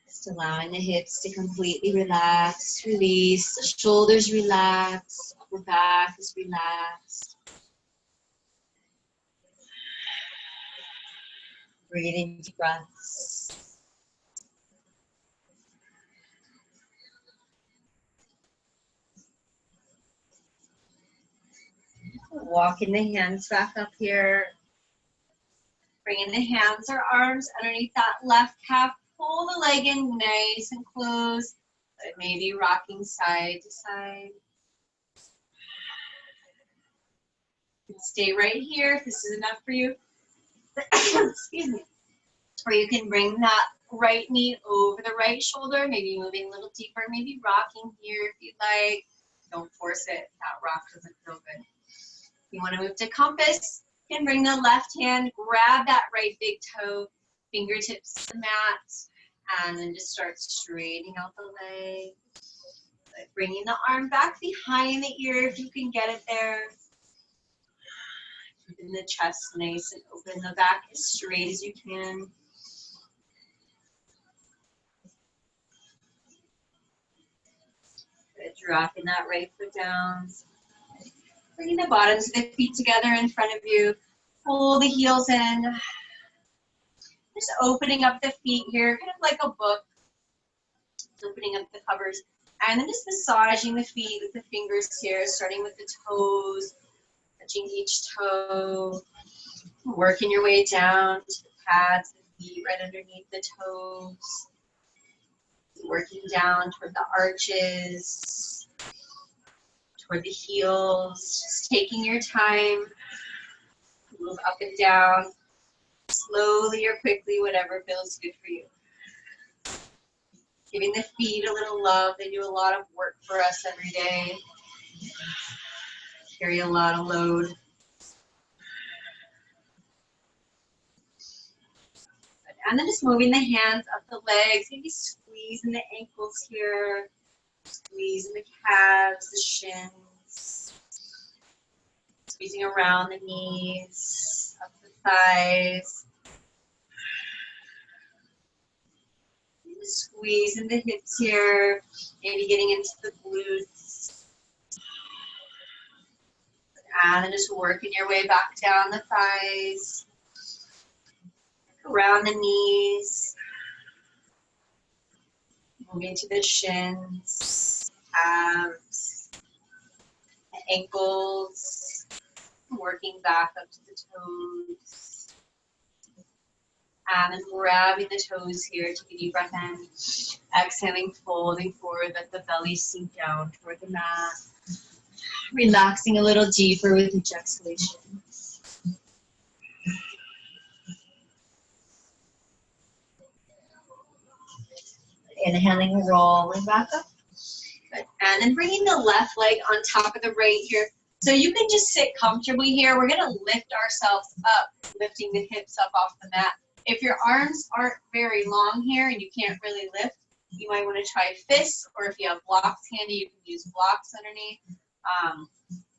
Just allowing the hips to completely relax, release, the shoulders relax, upper back is relaxed. Breathing deep breaths. Walking the hands back up here. Bringing the hands or arms underneath that left calf. Pull the leg in nice and close, but maybe rocking side to side. Stay right here if this is enough for you. Excuse me. Or you can bring that right knee over the right shoulder, maybe moving a little deeper, maybe rocking here if you'd like. Don't force it. That rock doesn't feel good. You want to move to compass, you can bring the left hand, grab that right big toe, fingertips to the mat, and then just start straightening out the leg. Like bringing the arm back behind the ear if you can get it there. Keeping the chest nice and open, the back as straight as you can. Good, dropping that right foot down. Bringing the bottoms of the feet together in front of you. Pull the heels in. Just opening up the feet here, kind of like a book. Just opening up the covers. And then just massaging the feet with the fingers here, starting with the toes, touching each toe. Working your way down to the pads, the feet right underneath the toes. Working down toward the arches, toward the heels. Just taking your time. Move up and down, slowly or quickly, whatever feels good for you. Giving the feet a little love. They do a lot of work for us every day. Carry a lot of load. And then just moving the hands up the legs, maybe squeezing the ankles here, squeezing the calves, the shins, squeezing around the knees, up the thighs. Squeezing the hips here, maybe getting into the glutes. And then just working your way back down the thighs, around the knees, moving to the shins, calves, the ankles, working back up to the toes. And then grabbing the toes here, take a deep breath in. Exhaling, folding forward, let the belly sink down toward the mat. Relaxing a little deeper with each exhalation. Inhaling, rolling back up. Good. And then bringing the left leg on top of the right here. So you can just sit comfortably here. We're gonna lift ourselves up, lifting the hips up off the mat. If your arms aren't very long here and you can't really lift, you might want to try fists, or if you have blocks handy, you can use blocks underneath.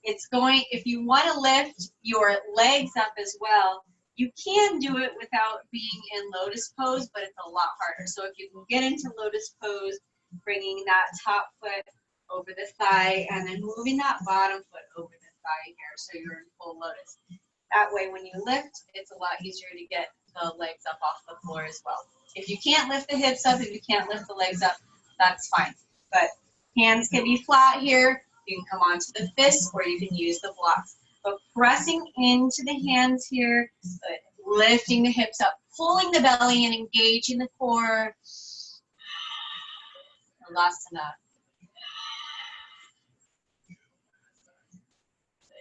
If you want to lift your legs up as well, you can do it without being in lotus pose, but it's a lot harder. So if you can get into lotus pose, bringing that top foot over the thigh and then moving that bottom foot over the thigh here so you're in full lotus. That way when you lift, it's a lot easier to get the legs up off the floor as well. If you can't lift the hips up, if you can't lift the legs up, that's fine. But hands can be flat here. You can come onto the fists or you can use the blocks. but pressing into the hands here. Good. Lifting the hips up, pulling the belly and engaging the core. Halasana.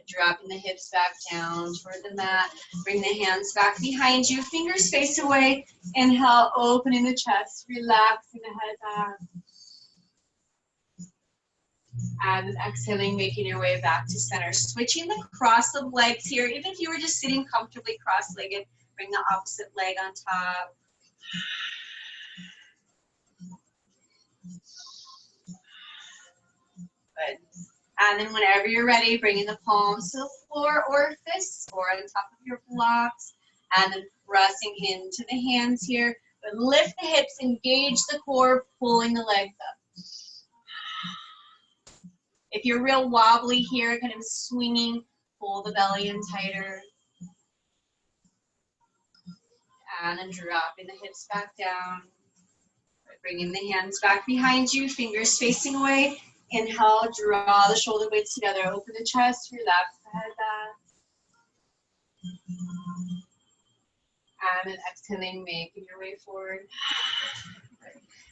Dropping the hips back down toward the mat. Bring the hands back behind you. Fingers face away. Inhale, opening the chest. Relaxing the head back. And then exhaling, making your way back to center. Switching the cross of legs here. Even if you were just sitting comfortably cross-legged, bring the opposite leg on top. Good. And then whenever you're ready, bringing the palms to the floor or fists or on top of your blocks. And then pressing into the hands here. But lift the hips, engage the core, pulling the legs up. If you're real wobbly here, kind of swinging, pull the belly in tighter. And then dropping the hips back down. Bringing the hands back behind you, fingers facing away. Inhale, draw the shoulder blades together, open the chest, relax the head back. And then exhaling, making your way forward.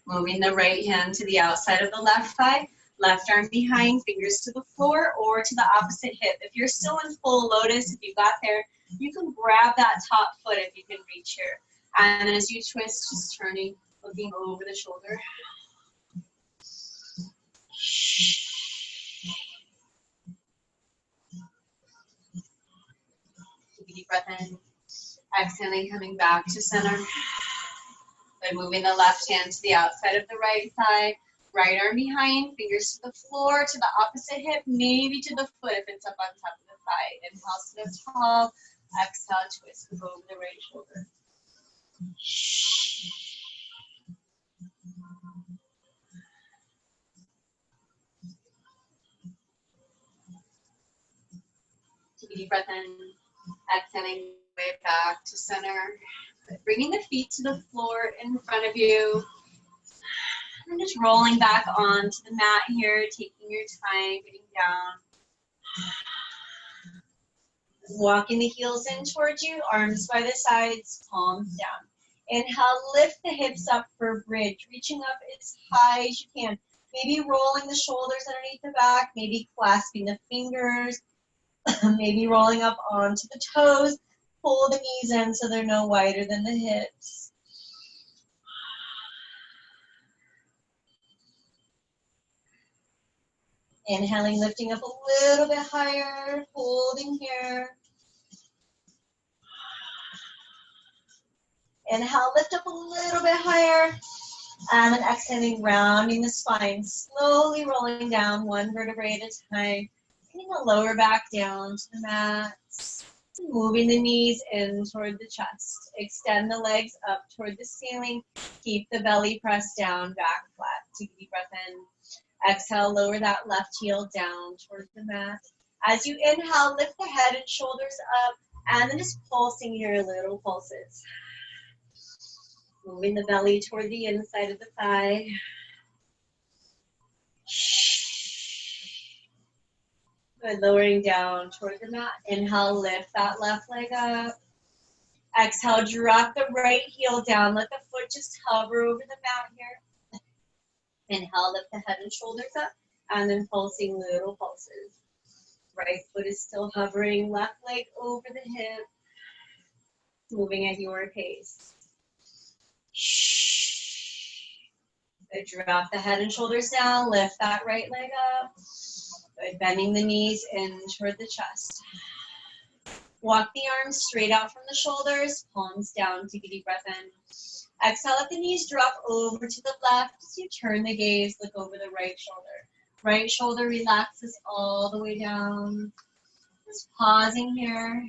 Moving the right hand to the outside of the left thigh, left arm behind, fingers to the floor or to the opposite hip. If you're still in full lotus, if you got there, you can grab that top foot if you can reach here. And then as you twist, just turning, looking over the shoulder. Take a deep breath in. Exhaling, coming back to center. By moving the left hand to the outside of the right thigh. Right arm behind, fingers to the floor, to the opposite hip, maybe to the foot if it's up on top of the thigh. Inhale, sit up tall. Exhale, twist over the right shoulder. Take a deep breath in. Exhaling, way back to center. Bringing the feet to the floor in front of you. And just rolling back onto the mat here, taking your time, getting down. Walking the heels in towards you, arms by the sides, palms down. Inhale, lift the hips up for a bridge, reaching up as high as you can. Maybe rolling the shoulders underneath the back, maybe clasping the fingers, maybe rolling up onto the toes. Pull the knees in so they're no wider than the hips. Inhaling, lifting up a little bit higher, holding here. Inhale, lift up a little bit higher. And then exhaling, rounding the spine, slowly rolling down one vertebrae at a time. Bringing the lower back down to the mat. Moving the knees in toward the chest. Extend the legs up toward the ceiling. Keep the belly pressed down, back flat. Take a deep breath in. Exhale, lower that left heel down toward the mat. As you inhale, lift the head and shoulders up, and then just pulsing your little pulses. Moving the belly toward the inside of the thigh. Good, lowering down toward the mat. Inhale, lift that left leg up. Exhale, drop the right heel down. Let the foot just hover over the mat here. Inhale, lift the head and shoulders up, and then pulsing little pulses. Right foot is still hovering, left leg over the hip, moving at your pace. Good, drop the head and shoulders down, lift that right leg up. Good, bending the knees in toward the chest. Walk the arms straight out from the shoulders, palms down, take a deep breath in. Exhale, let the knees drop over to the left. As you turn the gaze, look over the right shoulder. Right shoulder relaxes all the way down. Just pausing here.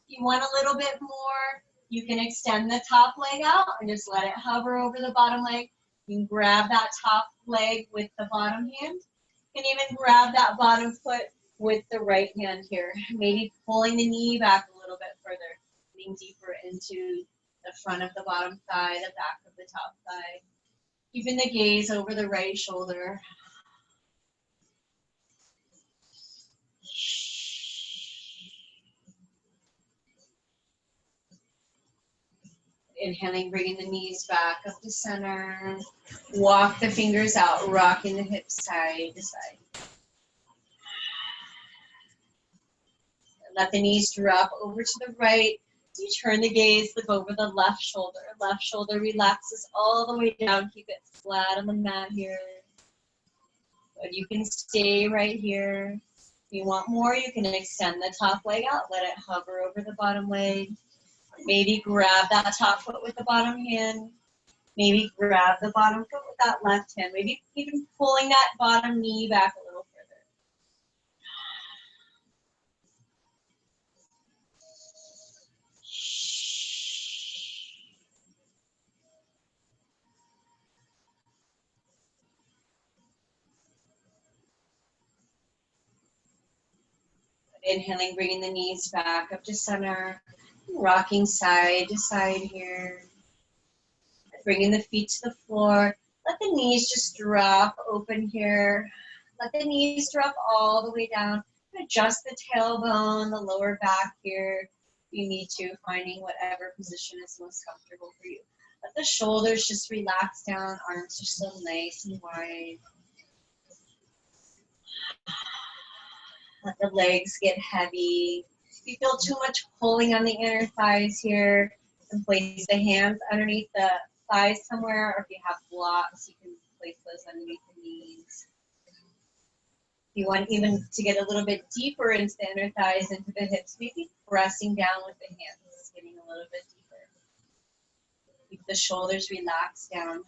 If you want a little bit more, you can extend the top leg out and just let it hover over the bottom leg. You can grab that top leg with the bottom hand. You can even grab that bottom foot with the right hand here. Maybe pulling the knee back a little bit further, getting deeper into the front of the bottom thigh, the back of the top thigh. Keeping the gaze over the right shoulder. Inhaling, bringing the knees back up to center. Walk the fingers out, rocking the hips side to side. Let the knees drop over to the right. You turn the gaze, look over the left shoulder. Left shoulder relaxes all the way down. Keep it flat on the mat here. But you can stay right here. If you want more, you can extend the top leg out. Let it hover over the bottom leg. Maybe grab that top foot with the bottom hand. Maybe grab the bottom foot with that left hand. Maybe even pulling that bottom knee back a little further. Inhaling, bringing the knees back up to center. Rocking side to side here. Bringing the feet to the floor. Let the knees just drop open here. Let the knees drop all the way down. Adjust the tailbone, the lower back here. You need to, finding whatever position is most comfortable for you. Let the shoulders just relax down. Arms are still nice and wide. Let the legs get heavy. If you feel too much pulling on the inner thighs here, and place the hands underneath the thighs somewhere, or if you have blocks, you can place those underneath the knees. If you want even to get a little bit deeper into the inner thighs, into the hips, maybe pressing down with the hands, getting a little bit deeper. Keep the shoulders relaxed down.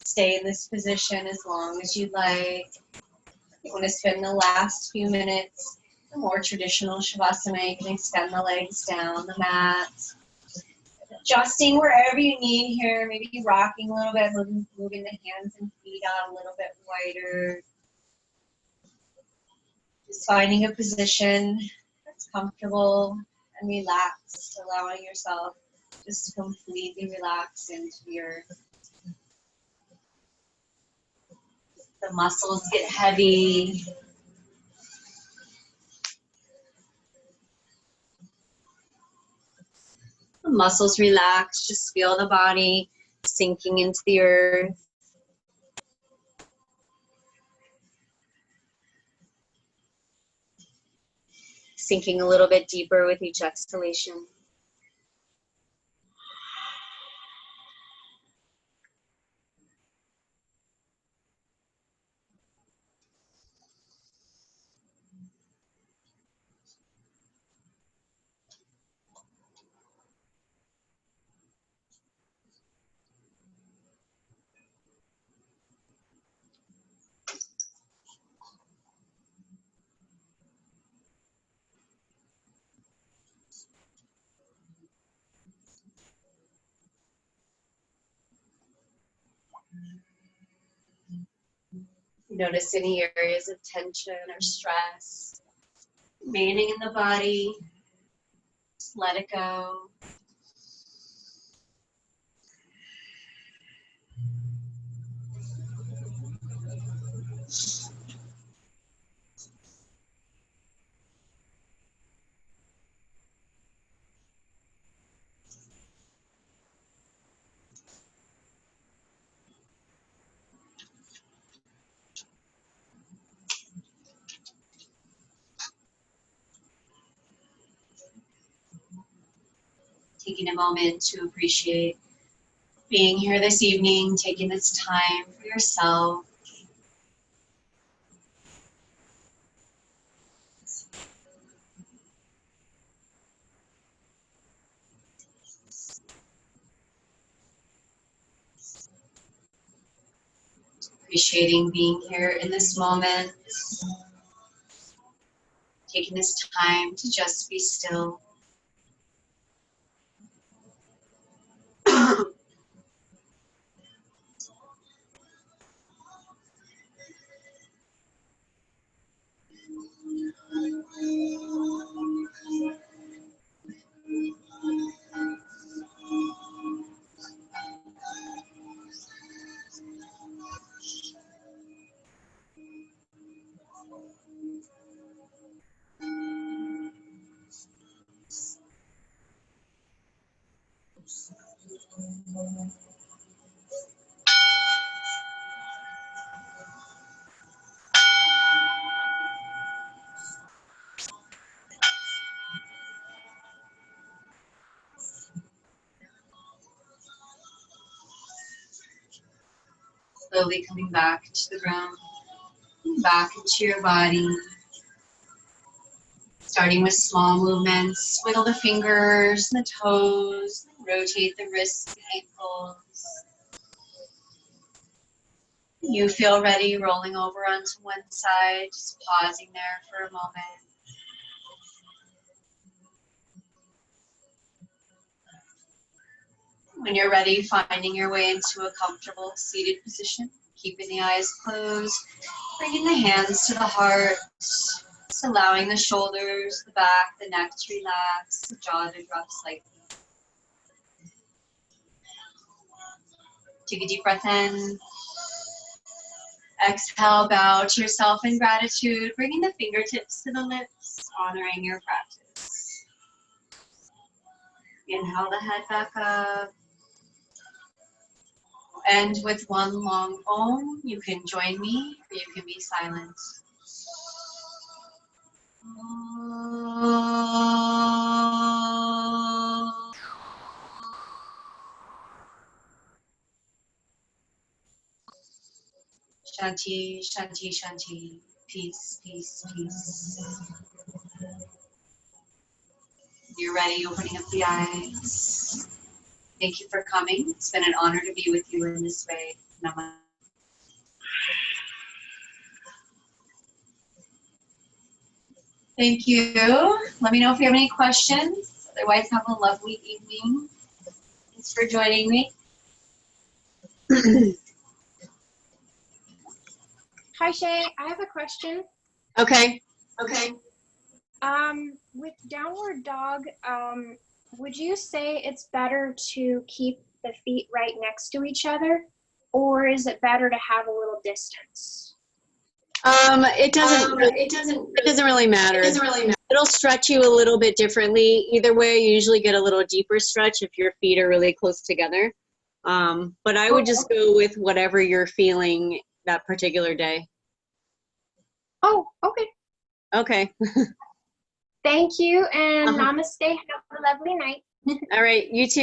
Stay in this position as long as you like. You want to spend the last few minutes, a more traditional Shavasana. You can extend the legs down the mat. Adjusting wherever you need here, maybe rocking a little bit, moving the hands and feet out a little bit wider. Just finding a position that's comfortable and relaxed, allowing yourself just to completely relax into the muscles get heavy. The muscles relax, just feel the body sinking into the earth. Sinking a little bit deeper with each exhalation. Notice any areas of tension or stress remaining in the body. Just let it go. Taking a moment to appreciate being here this evening, taking this time for yourself. Appreciating being here in this moment. Taking this time to just be still. Slowly coming back to the ground, back into your body. Starting with small movements, wiggle the fingers and the toes, rotate the wrists and ankles. You feel ready, rolling over onto one side, just pausing there for a moment. When you're ready, finding your way into a comfortable seated position, keeping the eyes closed, bringing the hands to the heart, just allowing the shoulders, the back, the neck to relax, the jaw to drop slightly. Take a deep breath in. Exhale, bow to yourself in gratitude, bringing the fingertips to the lips, honoring your practice. Inhale the head back up. And with one long Om, you can join me or you can be silent. Shanti, Shanti, Shanti. Peace, peace, peace. You're ready, opening up the eyes. Thank you for coming. It's been an honor to be with you in this way. Namaste. Thank you. Let me know if you have any questions. Otherwise, have a lovely evening. Thanks for joining me.
Hi Shay, I have a question.
Okay.
With downward dog, would you say it's better to keep the feet right next to each other, or is it better to have a little distance?
It doesn't really matter. It'll stretch you a little bit differently. Either way, you usually get a little deeper stretch if your feet are really close together. But I would just go with whatever you're feeling that particular day.
Oh, okay.
Okay.
Thank you, and namaste. Have a lovely night.
All right. You too.